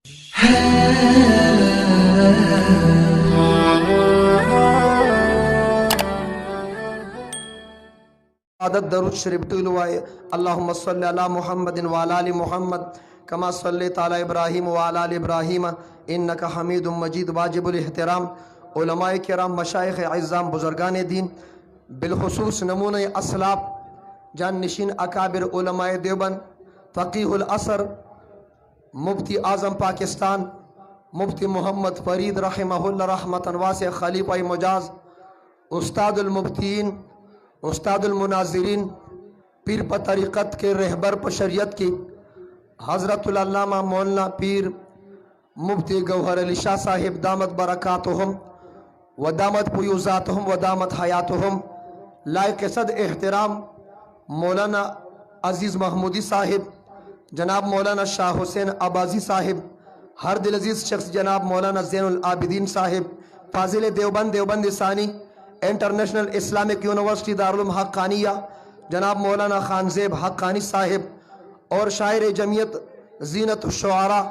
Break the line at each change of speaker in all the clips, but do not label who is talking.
عدد درود شریف ټول وای اللهم صل علی محمد وعلى ال محمد كما صليت على ابراهيم وعلى ال ابراهيم انك حميد مجيد. واجب الاحترام علماء کرام، مشایخ اعظام، بزرگان دین، بالخصوص نمونہ اسلاف جان نشین اکابر علماء دیوبند، فقیہ العصر، مفتی اعظم پاکستان مفتی محمد فرید رحمہ اللہ رحمتا واسع، خلیفہ مجاز، استاد المفتین، استاد المناظرین، پیر پر طریقت کے رہبر پر شریعت کی حضرت العلامہ مولانا پیر مفتی گوہر علی شاہ صاحب دامت برکاتہم و دامت فیوزاتہم و دامت حیاتہم، لائق صد احترام مولانا عزیز محمودی صاحب، جناب مولانا شاہ حسین عبازی صاحب، ہر دل عزیز شخص جناب مولانا زین العابدین صاحب، فاضل دیوبند، دیوبند ثانی، انٹرنیشنل اسلامک یونیورسٹی دارالعلوم حقانیہ جناب مولانا خانزیب حقانی صاحب، اور شاعر جمعیت زینت الشعراء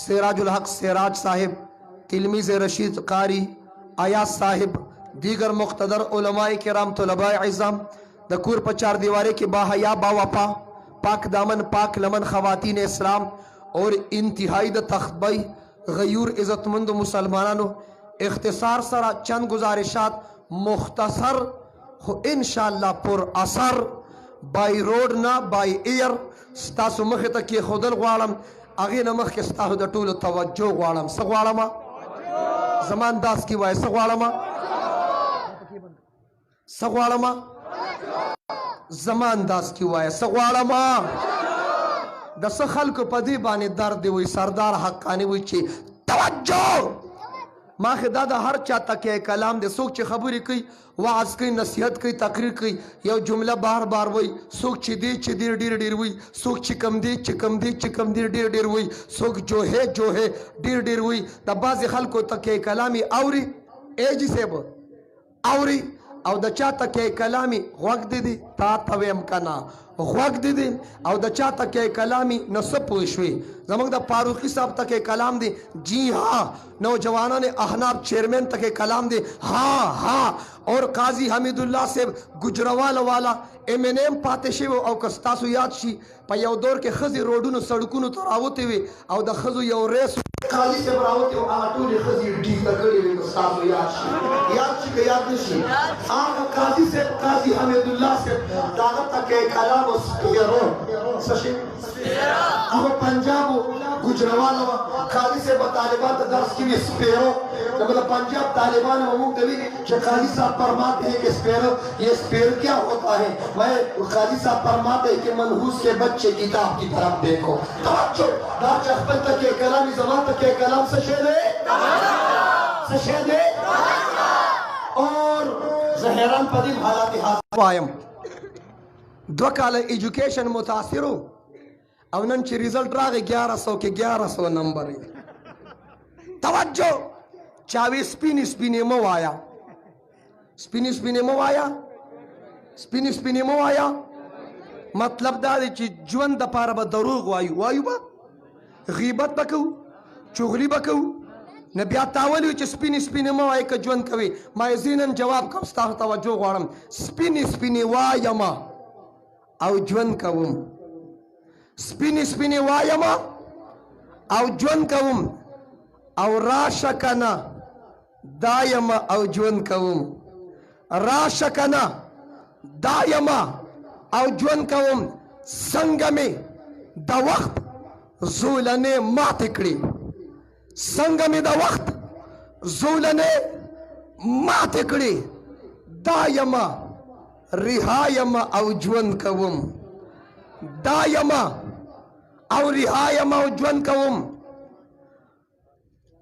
سراج الحق سراج صاحب، تلمیذ رشید قاری ایاز صاحب، دیگر مقتدر علماء کرام، طلباء اعظام، دکور پر چار دیوارے کے باحیا باوفا پاک دامن پاک لمن خواتین اسلام اور انتہائی تخبئی غیور عزت مند مسلمانانو، اختصار سرا چند گزارشات مختصر انشاءاللہ پر اثر، بائی روڈ نا بائی ایئر ستاسو مخی تک یہ خودل غوالم اغین مخ کے ستاسو دا طول توجہ غوالم سغوالما زمان داس کی وائے سغوالما سغوالما زمان داس کی وائے سغوالما دا سخل کو پدی بانی درد ہوئی سردار حقانی ہوئی چی توجہ ما خدا دا ہر چاہتا کہ کلام دے سوک چی خبری کئی وعظ کئی نصیحت کئی تقریر کئی یو جملہ بار بار وئی سوک چی دیر دیر وئی سوک چی کم دیر دیر وئی سوک جو ہے دیر دیر وئی دا بعض خلقو تک کلامی اوری اے جی سے با اوری او دا چاہتا کہ کلامی غوق دی تا تویم کنا غوق دی او دا چاہتا کہ کلامی نصب پوشوی زمان دا پاروخی صاحب تک کلام دی جی ہاں، نوجوانان احناب چیئرمین تک کلام دی ہاں، اور قاضی حمید اللہ سے گجروال والا امینیم پاتے شے او کستاسو یاد شی پا یو دور کے خزی روڈونو سڑکونو تو راوتے ہوئے او دا خزو یو ریسو قاضی سے براوتے ہوئے آٹولی خزی ڈیتا کری ہوئے کستاسو یاد شی کہ یاد نشی آگا قاضی سے قاضی حمید اللہ سے داغت تک کلام سپیرو سشی اما پنجابو گجروالو قاضی سے طالبان درس کی بھی سپیرو مطلب پنجاب طالبان مموک دوی کہ قاضی صاحب فرماتے ہیں کہ سپیرو یہ سپیر کیا ہوتا ہے؟ میں قاضی صاحب فرماتے ہیں کہ منحوس کے بچے کتاب کی طرف دیکھو توجہ دار چخبت تک کے کلامی زمان تک کے کلام سشے دے اور زہران پدیم حالات حاضر پائم دو کال ایجوکیشن متاثرو او نن چی ریزلٹ راگے 1100 کے 1100 نمبر توجہ چاوی سپینی مو آیا سپینی مو آیا مطلب دا دی چی جون دا پارا با دروغ وایو با غیبت بکو چغلی بکو نبی تاولیو چی سپینی مو آیا که جون کوي ما زینن جواب کم ستاو توجہ غوارم سپینی وایما او جون کوم سپینی وایما او جون کوم او راشکنا دایما او جون کوم راشکنا دایما او جون کوم سنگمی دا وقت زولنے مات کری سنگمی دا وقت زولنے مات کری دایما رہایما او جون کوم دایما او رہایما او جون کوم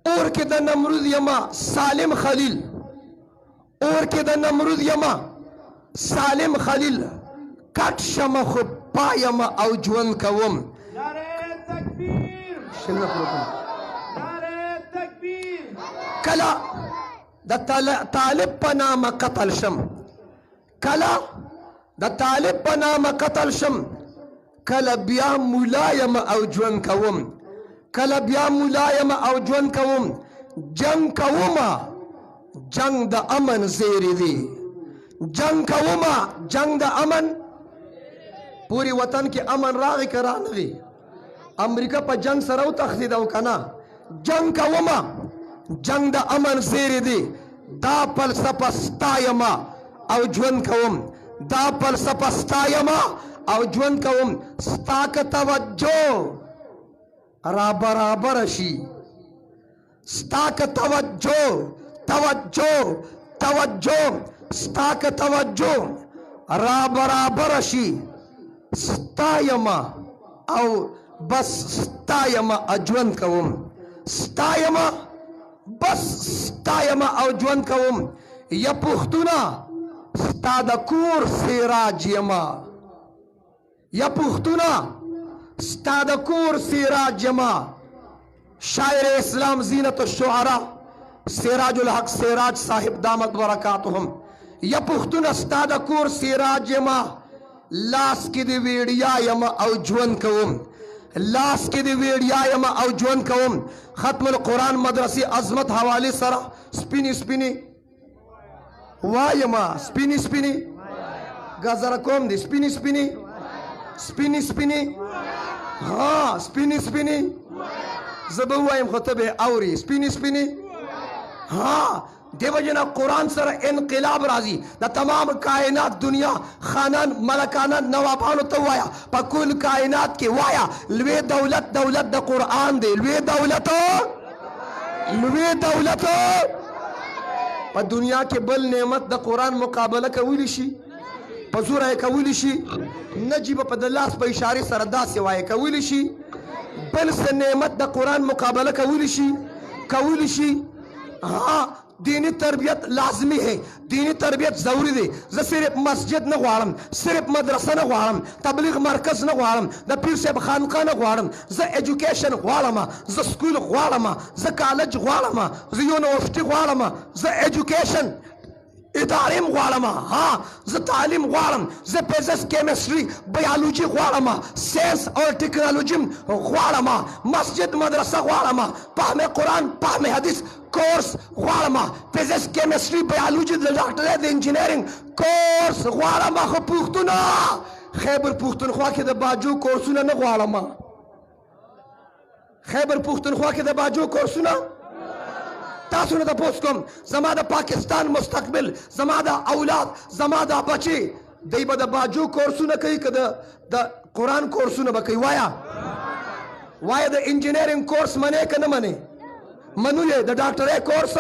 اور کے دا نمرود یما سالم خلیل اور کے دا نمرود یما سالم خلیل کٹ شما خب پایما او جون کوم
نعرہ تکبیر نعرہ تکبیر
کلا دا طالب پنام قتل شم کلا دا طالب پنام قتل شم کلا بیا ملایم او جون کوم کله بیا ملایم او ژوند کوم جنگ کومه جنگ د امن زیری دی جنگ کومه جنگ د امن پوری وطن کې امن راغی که رانغی امریکا په جنگ سره وتښتېد او که نه جنگ کومه جنگ د امن زیری دی دا فلسفه ستایمه او ژوند کوم دا فلسفه ستایمه او ژوند کوم ستا که توجه را برابر شي ستا که توجه ستا که توجه را برابر شي ستایمه او بس ستایمه ژوند کوم ستایمه بس ستایمه او ژوند کوم یا پښتونه ستا د کور سراج یمه یا پښتونه ستا د کور سراج یمه شاعر اسلام زینت الشعراء سراج الحق سراج صاحب دامت برکاتهم یا پښتونه ستا د کور سراج یمه لاس کې د ویډیا یمه او ژوند کوم لاس کې د ویډیا یمه او ژوند کوم ختم القرآن مدرسې عظمت حوالې سره سپینې سپینې وایما سپینې سپینې ګازره کوم دی سپینې سپینې سپینې سپینې ها سپینې سپینې زه به ووایم خو ته به اورې سپینې سپینې ها دیو جنا قرآن سره انقلاب راځي د تمام کائنات دنیا خانان ملکانان نوابانو ته وایا په کل کائنات کې وایا لوی دولت دولت د قرآن دی لوی دولت په دنیا کې بل نعمت د قرآن مقابله کولی شي په زور یې کولی شي نجیب په د لاس په اشارې سره داسې وایي کولی شي بل څه نعمت د قرآن مقابله کولی شي ها دینی تربیت لازمی ہے دینی تربیت ضروری دی زه صرف مسجد نه غواړم صرف مدرسه نه غواړم تبلیغ مرکز نه غواړم د پیر صاحب خانقاه نه غواړم زه ایجوکیشن غواړم زه سکول غواړم زه کالج غواړم زه یونیورسټي غواړم زه ایجوکیشن اداریم غواړم ها زه تعلیم غواړم زه فزیکس کیمستري بیولوژي غواړم ساینس او ټیکنالوژي غواړم مسجد مدرسه غواړم فهم قرآن فهم حدیث کورس غواړم فزیکس کیمستري بیولوژي د ډاکټرۍ د انجینرینګ کورس غواړم خو پښتونه خیبر پښتونخوا کې د باجو کورسونه نه غواړم خیبر پښتونخوا کې د باجو کورسونه تاسو نه تپوس کوم زما د پاکستان مستقبل زما د اولاد زما د بچي دی به د باجو کورسونه کوي که د قرآن کورسونه به کوي وایا د انجینرینګ کورس منې که نه منې منو یې د ډاکټرۍ کورس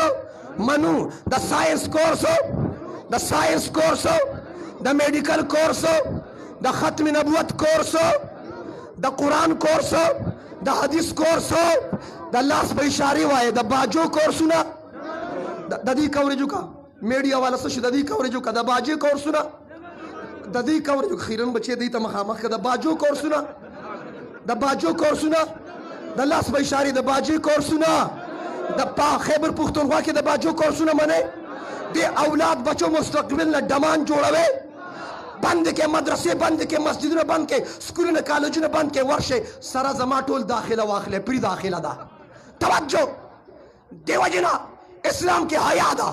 منو د ساینس کورس د میډیکل کورس د ختم نبوت کورس د قرآن کورس د حدیث کورس د لاس په اشارې وایي د باجو کورسونه د دې کوریجو کا میډیا والا څه شي د دې کوریجو کا د باجې کورسونه د دې کوریجو خیرن بچي دې ته مخامخ د باجو کورسونه د لاس په اشارې د باجې کورسونه د خیبر پښتونخوا کې د باجو کورسونه منې د اولاد بچو مستقبل نه ډمان جوړوي بند کې مدرسې بند کې مسجدونه بند کې سکولونه کالجونه بند کې ورشه سره زما ټول داخله واخله پری داخله ده توجه دیو جنا اسلام کې حیا ده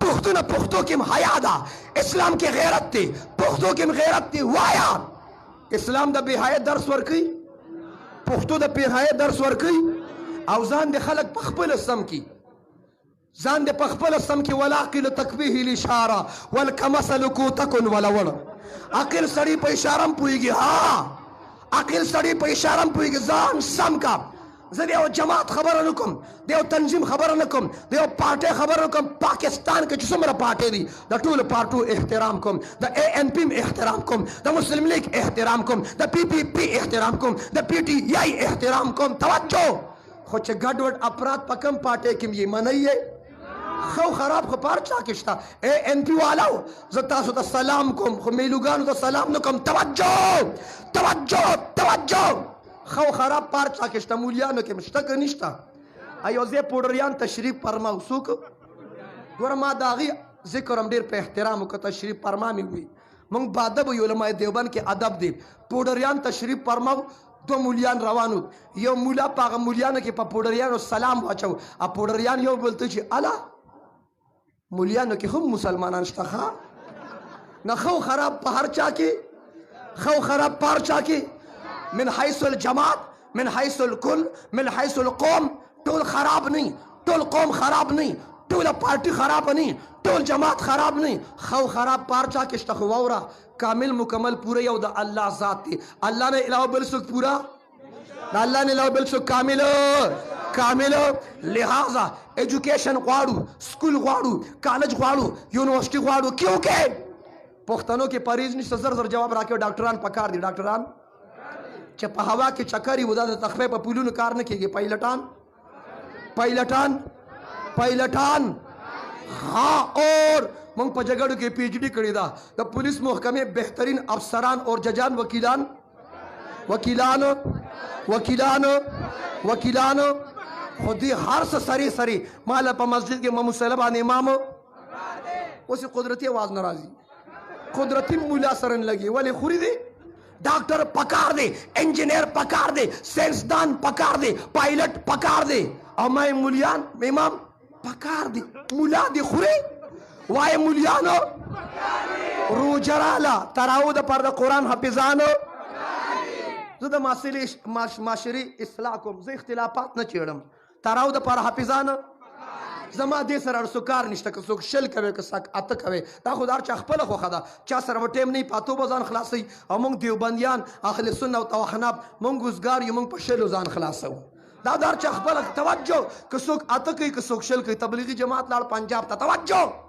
پښتو کې حیا ده اسلام کې غیرت دی پښتو کې غیرت دی وایا اسلام د بهای درس ورکي پښتو د بهای درس ورکي او ځان د خلک په خپل سم کې ولاقل تکبیه الاشاره والکمثل کوتکن ولول عقل سړی په اشاره پويږي ځان سم کا زه د یو جماعت خبره نه کوم د یو تنظیم خبره نه کوم د یو پارټۍ خبره نه کوم پاکستان کې چې څومره پارټۍ دي د ټولو پارټو احترام کوم د ANP احترام کوم د مسلم لیگ احترام کوم د PPP احترام کوم د PTI احترام کوم توجه خو چې ګډوډ افراد په کوم پارټۍ کې یې منئ خو خراب خو پارچا کې شته ANP والاو زه تاسو ته سلام کوم خو میلوګانو ته سلام نه کوم توجه خو خراب پارچا کې شته مولیانو کې مشته که نشته ایو زه پوډریان تشریف فرما وسوک ګوره ما د هغې ذکر هم ډېر په احترام وکړه تشریف فرما مې وي موږ بادب یو علماء دیوبند کې ادب دی پوډریان تشریف فرماو دو مولیان روانو یو مولا په هغه مولیانو کې په پوډریانو سلام واچو ا پوډریان یو بل ته چې الا مولیانو کې هم مسلمانان شته ښه نه خو خراب په هر چا کې خو خراب په هر چا کې من حيث الجماعت من حيث الكل من حيث القوم ټول خراب نه ټول قوم خراب نه ټول پارټي خراب نه ټول جماعت خراب نه خو خراب په هر چا کې شته خو وره کامل مکمل پورا یو د الله ذات دی الله نه علاوه بل څوک پورا د الله نه علاوه بل څوک کامل لہذا ایجوکیشن غواړو سکول غواړو کالج غواړو یونیورسيټي غواړو کیونکه پښتنو کې پریز نشته زر زر جواب راکړي ډاکټران پکار دي ډاکټران چې په هوا کې چکرې ودا د تخفې په پولونو کار نه کیږي پایلټان ها اور مونږ په جګړو کې پی ایچ ډي کړې ده د پولیس محکمې بهترین افسران اور ججان وکیلان خودی هر څه سری مال په مسجد کې محمد صلی الله علیه امام اوس قدرتی आवाज ناراضي قدرتی مولا سرن لگی ولی خوری دی ڈاکٹر پکار دے انجینئر پکار دے سائنسدان پکار دے پائلٹ پکار دے اور میں مولیان امام پکار دے مولا دی خوری وائے مولیانو رو جرالا تراو دا پر دا قرآن حفظانو زده معاشری اصلاح کوم زه اختلافات نه چیړم تراو د پر حافظانو زما دې سره ارسو کار نشته که څوک شل کوي که څوک اته کوي دا خو دار چا خپل خوخه ده چا سره ټیم نه پاتو بزان خلاصي او موږ دیوبندیان اهل سنت او حناب موږ ګزګار یو موږ په شلو ځان خلاصو دا دار چا خپل توجه که څوک اته کوي که څوک شل کوي تبلیغی جماعت لاړ پنجاب ته توجه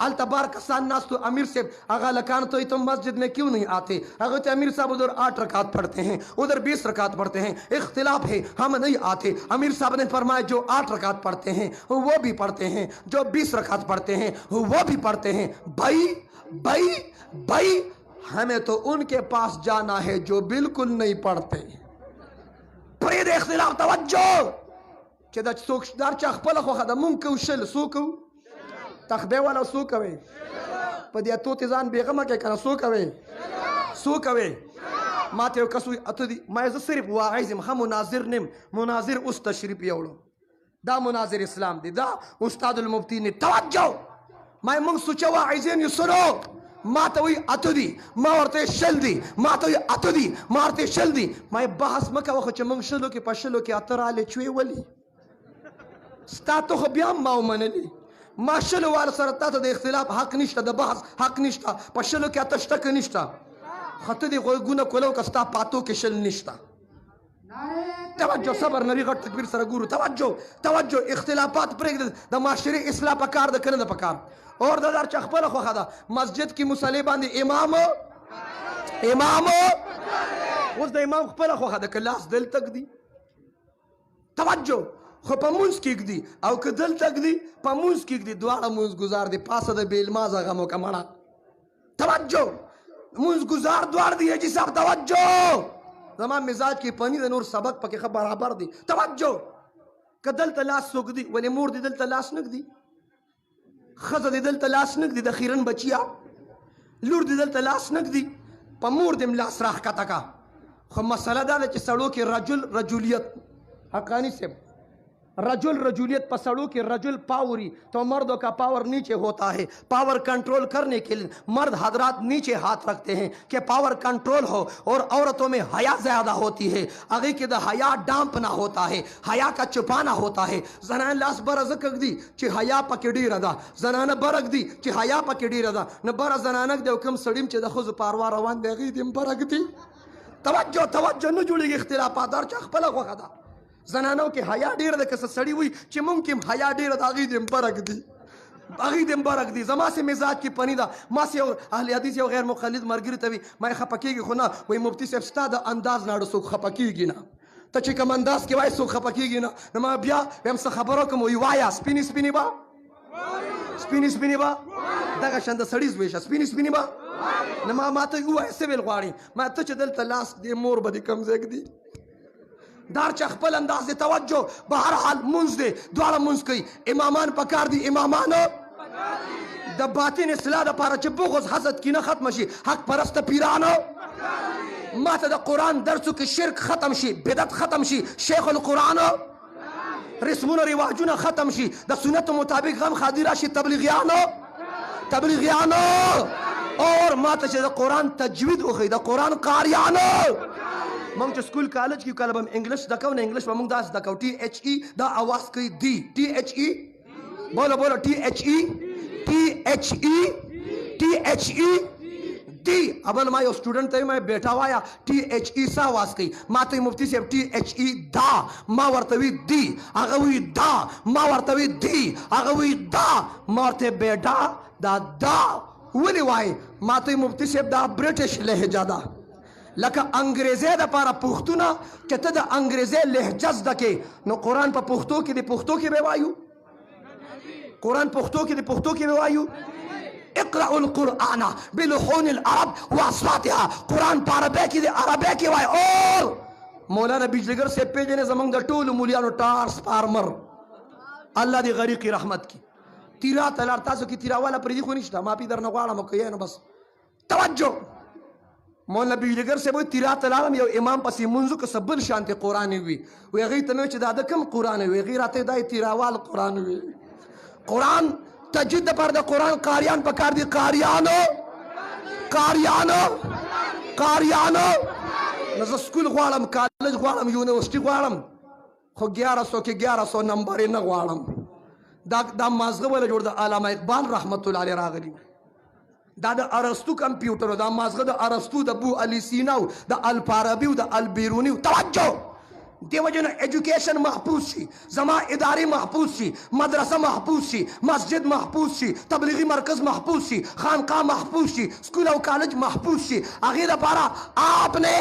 التبار कसान नास तो अमीर से आगा लकान तो तुम मस्जिद में क्यों नहीं आते अगर तो अमीर साहब उधर 8 रकात पढ़ते हैं उधर 20 रकात पढ़ते हैं इख्तिलाफ है हम नहीं आते अमीर साहब ने फरमाया जो 8 रकात पढ़ते हैं वो भी पढ़ते हैं जो 20 रकात पढ़ते हैं वो भी पढ़ते हैं भाई हमें तो उनके पास जाना है जो बिल्कुल नहीं पढ़ते परेद इख्तिलाफ तवज्जो चदा सोचदार चखपल खो खदा मुमकिन शल सुकू تخبه والا سو کوي په دې اتو تیزان بیغمه کې کنه سو کوي ماته یو کسوی اته دي ما زه صرف واعظم هم مناظر نم مناظر اوس تشریف یوړو دا مناظر اسلام دی دا استاد المفتی نے توجه ما موږ سوچ واعظین یسرو ما ته وی اته دي ما ورته شل دي ما ته اته دي ما ورته شل دي ما بحث مکه وخت چې موږ شلو کې پښلو کې اتراله چوي ولی ستاتو خو بیا ما ومنلی ما شلو وال سره تاسو د اختلاف حق نشته د بحث حق نشته په شلو کې اتشتک نشته خطه دی غوونه کولو کستا پاتو کې شل نشته توجه صبر نری غټ تکبیر سره ګورو توجه اختلافات پرېږد د معاشري اصلاح پکار د کنه د پکار اور د دار چخپل خو خدا مسجد کې مصلی باندې امام اوس د امام خپل خو خدا کلاس دل تک دی توجه خو په مونږ کې دی او که دل تک دی په مونږ کې دی دواړه مونږ گزار دی پاسه د بیل مازه غمو کمړه توجه مونږ گزار دوار دی چې صاحب توجه زمان مزاج کې پنی د نور سبق پکې خبر برابر دی توجه که دل تلاس سوک دی ولی مور دی دل تلاس نک دی خزه دی دل تلاس نک دی د خیرن بچیا لور دی دل تلاس نک دی په مور دی ملاس راخ کتا کا خو مسئله دا چې سړو کې رجولیت حقانی سے रजूलियत पसड़ों के रजुल पावरी तो मर्दों का पावर नीचे होता है पावर कंट्रोल करने के लिए मर्द हजरात नीचे हाथ रखते हैं कि पावर कंट्रोल हो और औरतों में हया ज़्यादा होती है आगे के हया डांपना होता है हया का छुपाना होता है जनान लास बरज़क दी कि हया पकड़ी रदा जनान बरक दी कि हया पकड़ी रदा न बर जनानक दे कम सड़ीम चे द खुद पारवा रवान दे गई दिम बरक दी توجه न जुड़ेगी इख्तिलाफात और चखपल को खदा زنانو کې حیا ډیر ده که سړی وي چې ممکن حیا ډیر د هغې دې مبارک دي زما سه مزاج کې پنی ده ما سه اهل حدیث یو غیر مقلد مرګري ته وي ما خپه کېږي خو نه وایي مفتي صاحب ستا د انداز نه څوک خپه کېږي نه ته چې کوم انداز کې وایي څوک خپه کېږي نه نو ما بیا ویم څه خبرو کوم وایي وایه سپینې با دغه شان د سړي زویشه سپینې با نه ما ته ووایه څه ویل غواړي ما ته چې دلته لاس دې مور به دې کم ځای ږدي دار چا خپل انداز دے توجہ بہر حال منز دے دوارا منز کئی امامان پکار دی امامانو دا باطن اصلاح دا پارا چھ بغض حسد کی نہ ختم شی حق پرست پیرانو माता द कुरान दर्सु की शिरक खत्म शी, बिदत खत्म शी, शेख अल कुरान रस्मों और रिवाजों खत्म शी, द सुन्नत मुताबिक गम खादिरा शी, तबलीगियानो और माता द कुरान तजवीद उखी, द कुरान कारियानो मंग स्कूल कॉलेज की कलबम इंग्लिश दकाउ ने इंग्लिश मंग दास दकाउ THE द आवाज की दी THE बोलो बोलो THE दी अबल माय स्टूडेंट थे मैं बैठा हुआ या THE सा आवाज की माते मुफ्ती से THE दा मा वर्तवी दी अगवी दा मा वर्तवी दी अगवी दा मारते बेटा दा वली वाई माते मुफ्ती से दा ब्रिटिश लहजा दा लका अंग्रेजे दा पारा पुख्तुना चते दा अंग्रेजे लहजज दके नो कुरान पर पुख्तो की दे पुख्तो की बेवायु कुरान पुख्तो की दे पुख्तो की बेवायु इक़राउल कुराना बिलुहूनिल अरब वास्वातिहा कुरान पारबे की दे अरबे की वाय और मौलाना बिजलीगर से पेजे ने जमंग द टूल मुलियानो टार्स फार्मर अल्लाह दी गरीब की रहमत की तीरा तलार तासो की तीरा वाला परिदी को निश्ता मापी दर नवाला मकये न बस तवज्जो मौलाना बिजलीगर से वो तीरा तलार में इमाम पसी मुंजु के सबल शांति कुरान हुई वे गई तने च दादा कम कुरान हुई गई राते दाई तीरा वाल कुरान हुई कुरान तजिद पर द कुरान कारियान पकार दी कारियानो नज़र स्कूल ग्वालम कॉलेज ग्वालम यूनिवर्सिटी ग्वालम खो 1100 के 1100 नंबर इन ग्वालम दा मज़हब वाला जोड़ दा अलामा इकबाल रहमतुल्लाह अलैहि रागली दा अरस्तु कंप्यूटर दा मज़हब दा अरस्तु दा अबू अली सीना दा अल फाराबी दा अल बिरूनी तवज्जो देवजन एजुकेशन महफूज सी जमा इदारी महफूज सी मदरसा महफूज सी मस्जिद महफूज सी तबलीगी मरकज महफूज सी खानका महफूज सी स्कूल और कॉलेज महफूज सी आखिर पारा आपने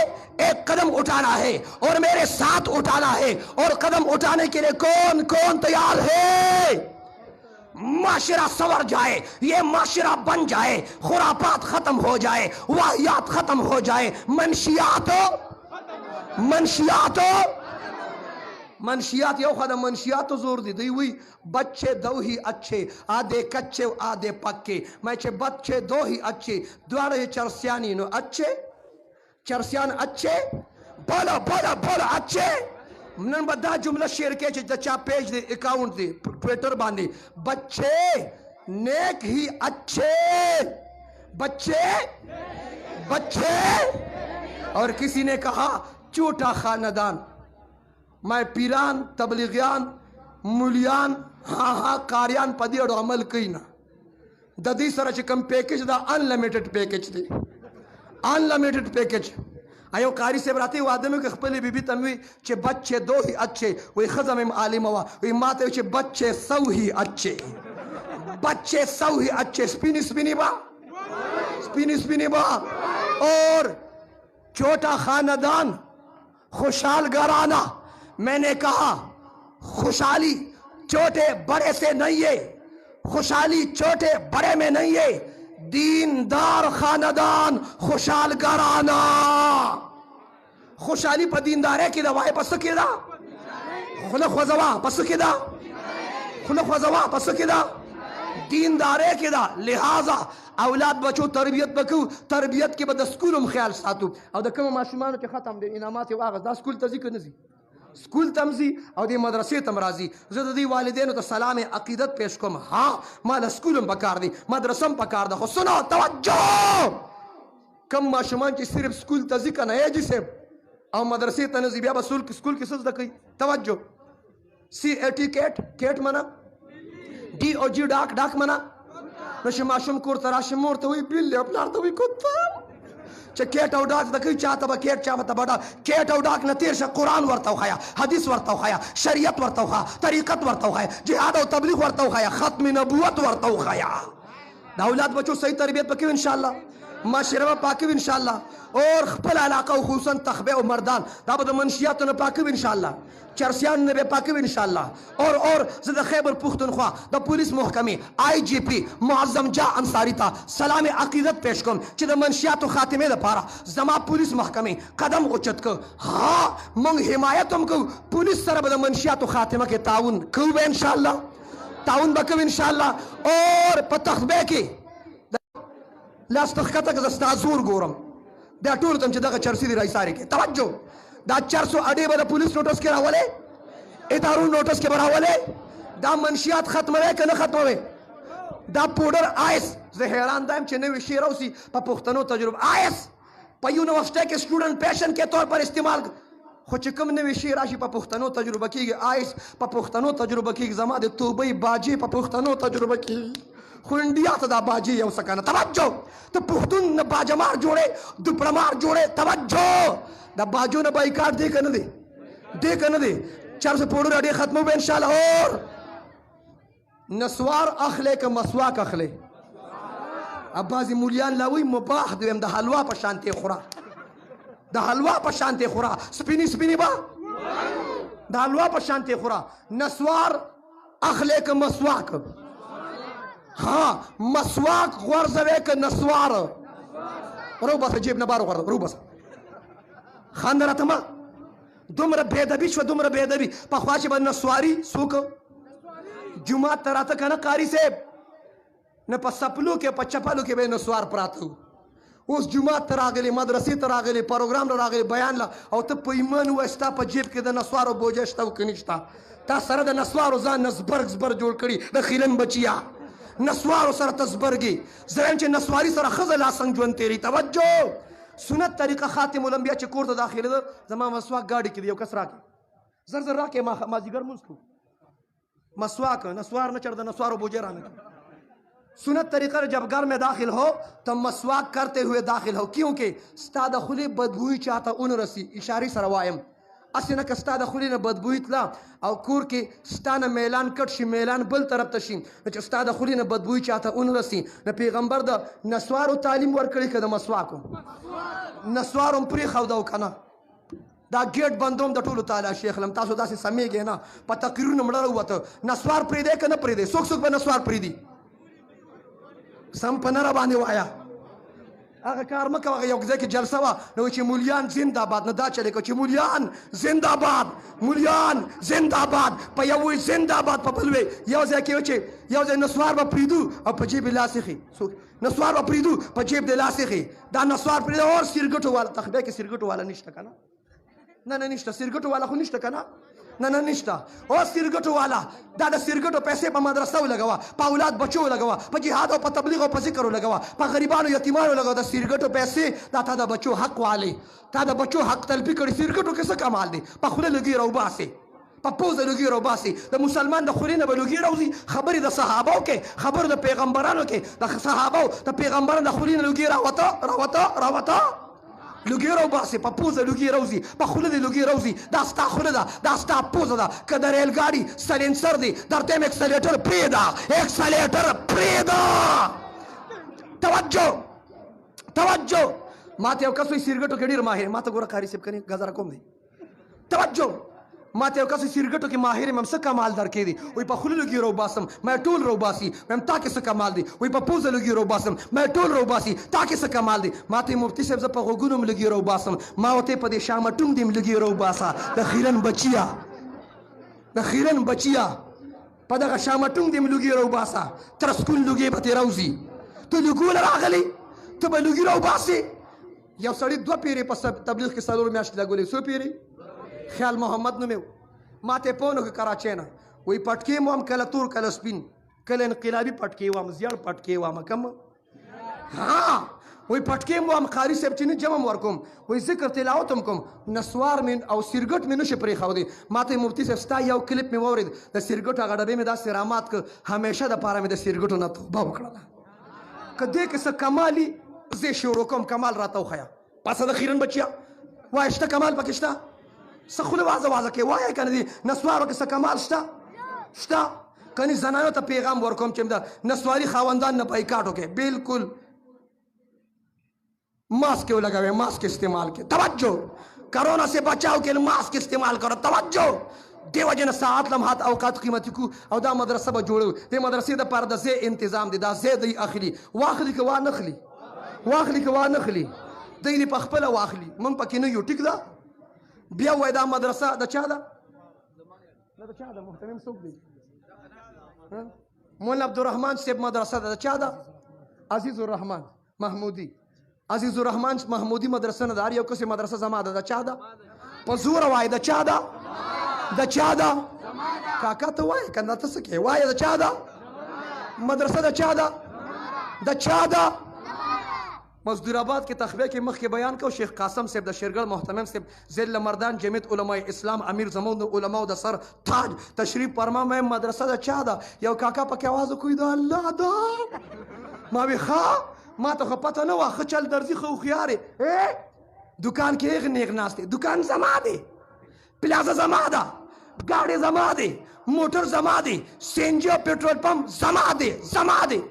एक कदम उठाना है और मेरे साथ उठाना है और कदम उठाने के लिए कौन कौन तैयार है माशरा संवर जाए ये माशरा बन जाए खुरापात खत्म हो जाए वाहियात खत्म हो जाए मनशियात यो खदा मनशियात तो जोर दी हुई बच्चे दो ही अच्छे आधे कच्चे आधे पक्के मैं चे बच्चे दो ही अच्छे द्वारे चरसियानी नो अच्छे चरसियान अच्छे बोलो बोलो बोलो अच्छे मन बदा जुमला शेर के चा पेज दे अकाउंट दे ट्विटर बांधे बच्चे नेक ही अच्छे बच्चे बच्चे और किसी ने कहा चूटा खानदान मैं पीरान तबलीगियान मुलियान हाँ कारियान पदी और अमल कई ना ददी सर कम पैकेज दा अनलिमिटेड पैकेज दे अनलिमिटेड पैकेज आयो कारी से बराती वादे में खपले बीबी तमवी चे बच्चे दो ही अच्छे वही खजम में आलिम हुआ वही माते चे बच्चे सौ ही अच्छे स्पिनी बा और छोटा खानदान खुशहाल घराना मैंने कहा खुशहाली छोटे बड़े से नहीं है खुशहाली छोटे बड़े में नहीं है दीनदार खानदान खुशहाल घराना खुशहाली पर दीनदार है कि दवाई पस किदा खुला ख्वजवा पस किदा दीनदार है किदा लिहाजा औलाद बचो तरबियत बकू तरबियत के बाद स्कूल में ख्याल सातू और दकम माशुमान के खत्म दे इनामात वागस दा स्कूल तजी नजी स्कूल तमजी और दे मदरसे तमराजी जदी वालिदैन तो सलाम अकीदत पेश कम हाँ माल स्कूल में पकार दी मदरसम पकार दा सुनो तवज्जो कम माशुमान की सिर्फ स्कूल तजी का नया जिसे और मदरसे तनजी बिया बसूल स्कूल की सज दकई तवज्जो CAT केट मना DOG डाक मना नशे माशुम कोर तराश मोर तो हुई बिल अपना तो हुई कुत्ता केट औडाक दकई चाहता बा केट चाहता बड़ा केट औडाक न तीर से कुरान वर्ताव खाया हदीस वर्ताव खाया शरीयत वर्ताव खाया तरीकत वर्ताव खाया जिहाद और तबलीग वर्ताव खाया खत्म नबूवत वर्ताव खाया औलाद बच्चों सही तरबियत पकी इंशाल्लाह माशरा पाकी इंशाल्लाह और खपल इलाका खुसूसन तखबे और मर्दान दाबद मनशियात न पाकी इंशाल्लाह चरसियान ने पाकी इंशाल्लाह और ज़िदा खैबर पुख्तनख्वा द पुलिस महकमे IGP मुअज़्ज़म जा अंसारी था सलाम अकीदत पेश कम चिद मनशियात खातिमे द पारा जमा पुलिस महकमे कदम उचत को हाँ मंग हिमायतम को पुलिस सरब द मनशियात खातिमा के ताउन खूब इंशाल्लाह ताउन बकम इंशाल्लाह और पतखबे के लास्तखता का दस्ताजूर गोरम دا ټول تم چې دغه چرسي دی راایسارې کې توجه دا 400 اډې به د پولیس نوټس کې راولې ادارو نوټس کې به راولې دا منشیات ختموي که نه ختموي دا پوډر آیس زه حیران دا یم چې نوې شی راوځي په پښتنو تجربه آیس په یونیورسټۍ کې سټوډنټ پیشن کے طور پر استعمال خو چې کوم نوې شی راشي په پښتنو تجربه کېږي آیس په پښتنو تجربه کېږي زما د توبې باجې په پښتنو تجربه کېږي خو انډیا ته دا باجې یو څه کنه توجه ته پښتون نه باجمار جوړې ډپړمار جوړې توجه دا باجو نه بایکاټ دی که نه دی دی که نه دی 400 پوډر اډې ختمو به انشاءالله اور نسوار اخلې که مسواک اخلې اب بعضې مولیان لا وایي مباح دی ویم د حلوا په شانتې خوره د حلوا په شانتې خوره سپینې سپینې به د حلوا په شانتې خوره نسوار اخلې که مسواک ها مسواک غورځوې که نسوار رو بسه جیب نه بار وغورځه رو بسه خانده راته ما دومره بېادبي شوه دومره بېادبي پخوا چې به نسواري څوک جومات ته راته که نه قاري صاحب نه په سپلو کې په چپلو کې به یې نسوار پراته وو اوس جومات ته راغلی مدرسې ته راغلی پروګرام ته راغلی بیان له او ته په ایمان ووایه ستا په جیب کې د نسوارو بوجه شته او که نشته تا سره د نسوارو ځان نه زبرګ زبر جوړ کړي د خیلن بچیا نسوارو سره ته زبرګي زه وایم چې نسواري سره ښځه لاسنګ ژوند تېري توجه سنت طریقه خاتم الانبیا چې کور ته داخلېده زما مسواک گاډي کې دی یو کس راکړي زر زر راکړې مازدیګر مونځ کړو مسواک نسوار نه چڑھ نسوار و بوجھے رہنے کی سنت طریقہ جب گھر میں داخل ہو تو مسواک کرتے ہوئے داخل ہو کیونکہ استاد خلی بدبوئی چاہتا ان رسی اشاری سروائم اسی نہ استاد خلی نے بدبوئی تلا او کور کے ستانہ میلان کٹ شی میلان بل طرف تشین نہ استاد خلی نے بدبوئی چاہتا ان رسی نہ پیغمبر دا نسوار و تعلیم ورکڑی کہ مسواک نسوار پری خودو کنا دا گیټ بندوم د ټولو تعالی شیخ لم تاسو داسې سمېږئ نه په تقریرونو مړه راووته نسوار پرېږدی که نه پرېږدی څوک څوک به نسوار پرېږدي سم په نره باندې وایه هغه کار مه کوه یو ځای کې جلسه وه نو چې مولیان زنده‌باد نه دا چلې کوه چې مولیان زنده‌باد مولیان زنده‌باد په یو وایي زنده‌باد په بل وایي یو ځای کې و چې یو ځای نسوار به پرېږدو او په جیب یې لاس ایښي نسوار به پرېږدو په جیب دې لاس ایښي دا نسوار پرېږده اور سیرګټو والا تخبیه کې سیرګټو والا نشته که نه نه نه نشته سیرګټو والا خو نشته که نه نه نه نشته او سیرګټو والا دا د سیرګټو پیسې په مدرسه ولګوه په اولاد بچو ولګوه په جهاد او په تبلیغ او په ذکر ولګوه په غریبانو یتیمانو ولګوه د سیرګټو پیسې دا تا د بچو حق والی تا د بچو حق تلفي کړي سیرګټو کې څه کمال دی په خوله لږي راوباسې په پوزه لږي راوباسې د مسلمان د خولې نه به لږي راوځي خبرې د صحابو کې خبرې د پیغمبرانو کې د صحابو د پیغمبرانو د خولې نه لږي راوته لوګي راوباسې په پوزه لوګي راوځي په خوله دې لوګي راوځي دا ستا خوله ده دا ستا پوزه ده که د ریل ګاډي سلینسر دی درته یم اکسلیټر پرېږده اکسلیټر پرېږده توجه توجه ما ته یو کس وایي سیرګټو کې ډېر ماهر ما ته ګوره قاري صاحب کنې ګزاره کوم دی توجه ما ته یو کس سیرګټو کې ماهر یم څه کمال درکې دی وایي په خوله لوګي راوباسم ما ټول راوباسي وایم تا کې څه کمال دی وایي په پوزه لوګي راوباسم ما ټول راوباسي تا کې څه کمال دی ما ته مفتي صاحب زه په غوږونو م لوګي راوباسم ما ورته په دې شامټونګ دې م لوګي راوباسه د خیرن بچیا د خیرن بچیا په دغه شامټونګ دې م لوګي راوباسه تر سکون لوګي به ترې راوځي ته لوګونه راغلی ته به لوګي راوباسې یو سړي 2 پیرې په تبلیغ کې 4 میاشتې لګولې 100 پیرې خیال محمد نومې ما ته پونه کې کراچۍ نه وایي پټکې مو هم کله تور کله سپین کله انقلابي پټکې وام زیړ پټکې وام کم ها وایي پټکې مو هم قاري صاحب چې نه جمع ورکوم وایي ذکر تلاوت هم کوم نسوار مې او سیرګټ مې نشي پرېښودی ما ته مفتي صاحب ستا یو کلیپ مې واورېد د سیرګټو هغه ډبې مې داسې رامات که همیشه دپاره مې د سیرګټو نه توبه وکړله که دې کې څه کمالي زه شروع کوم کمال راته وښیه پاسه د خیرن بچیا وایه شته کمال پکې شته څه خوله وازه کې وایه که نه دي نسوارو کې څه کمال شته کنی زنانو ته پیغام ورکوم چې د نسواري خاوندان نه بایکاټ وکړي بالکل ماسک ولګوئ ماسک استعمال کې توجه کرونا سے بچاؤ کے لیے ماسک استعمال کرو توجه دی وجه نه ساعت لمحات اوقات قیمتي کو او دا مدرسه به جوړو د مدرسې دپاره د ځای انتظام دی دا ځای دی اخلي واخلي که وانخلي واخلي که وانخلي دی دې په خپله واخلي موږ پکې نه یو ټیک ده بیا وای دا مدرسه د چا ده د چا ده محترم څوک دی مولانا عبدالرحمن صاحب مدرسه ده د چا ده عزیز الرحمن محمودي عزیز الرحمن محمودی مدرسه نه ده، هر یو کس مدرسه زما ده. د چا ده؟ په زوره وایه د چا ده؟ د چا ده؟ کاکا ته وایه که نه ته څه کوې؟ وایه د چا ده؟ مدرسه د چا ده؟ د چا ده؟ مزدور آباد کې تخبیه کې مخکې بیان کو شیخ قاسم صاحب د شیرګل محتمم صاحب ذل مردان جمعیت علماء اسلام امیر زمون د علماء د سر تاج تشریف فرما. مې مدرسه د چا ده؟ یو کاکا پکې आवाज وکړي د الله ده. ما وی ښه ما ته خو پته نه وه. ښه چل درځي ښه هوښیار یې. دکان کې ایغ نیغ ناست دی. دکان زما دی، پلازه زما ده، ګاډی زما دی، موټر زما دی، سینجی او پټرول پمپ زما دی. زما دی.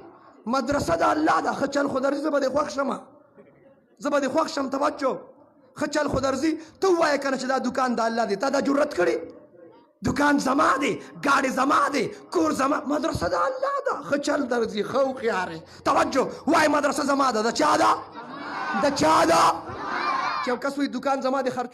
مدرسه د الله ده. ښه چل خو درځي زه به دې خوښ شم. زه به دې خوښ شم. توجه ښه چل خو درځي. ته ووایه که نه چې دا دکان د الله دی. تا دا جرت کړې؟ دکان زما دی، ګاډی زما دی، کور زما. مدرسه د الله ده. ښه چل درځي ښه هوښیار یې. توجه وایه مدرسه زما ده. د چا ده؟ د چا ده؟ چې یو کس وایي دکان زما دی خرچ